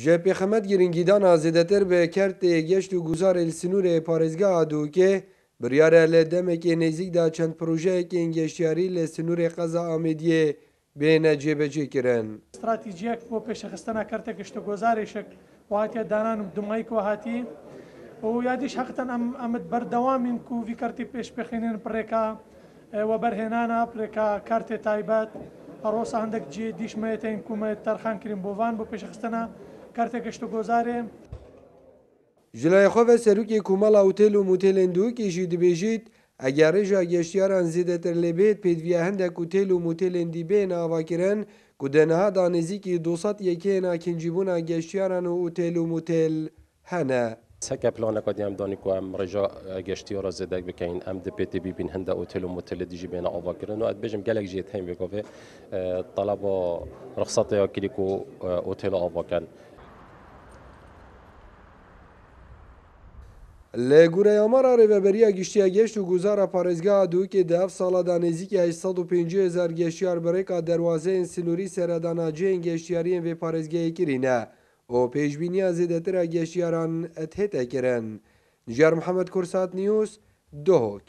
Ji pêxemet girîngîdana zêdetir bi kertê geşt û guzarê li Sinûrê parêzgeha Dûkê, biryare li demekê nêzik de çend projeyekên geştyarî li Sinûrê Qeza Amêdiyê bêne cêbecêkirin. استراتیجیەک بۆ پێشەخستنە کارتە گەشتوگۆزارێشێک وهاتیە دانانم دومایک وهاتی و یادیش حقتان ئەمت بەردەوامین و وی کارتی پێشبخێنین پڕێکا و بەرهێنانە پرێکا کارتێ تایبەت ئەڕۆسە هەندێک جێ دیشمەتین کومەت تەرخان کرین بۆوان بۆ پێشەخستنە کارتە گەشتوگۆزارێ. Ji laya xwe ve serokê Komala Otêl û Motêlên Dûkê jî dibêjit eger rêja geştyaran zêdetir lêbêt pêdiviya hindek otêl û motêlên dî bên avakirin ku di niha da nêzîkî 200 yekeyên kincîbûna geştyaran û otêl û motêl hene. Seke planeka diyem danî ku em rêja geştiyara zêdek bikeyin em di pêtê bîbîn hinde otêl û motelê dijî bêne avakirin û ez bêjim gelek jî tên vêgovê taleba rixsateya kirî ku otêla avakin. Li Gureyamara Rêveberiya Giştiya Geşt û Guzara Parêzgeha Dûkê di ev sala da nêzîkî 850,000 geştyar bi rêka derwazeyên Sinûrî seredana cihên geştyariyên vê parêzgehê kirîne û pêşbîniya zêdetira geştyaran hête kirin. Nijer Mihemed Kursat News, Duhok.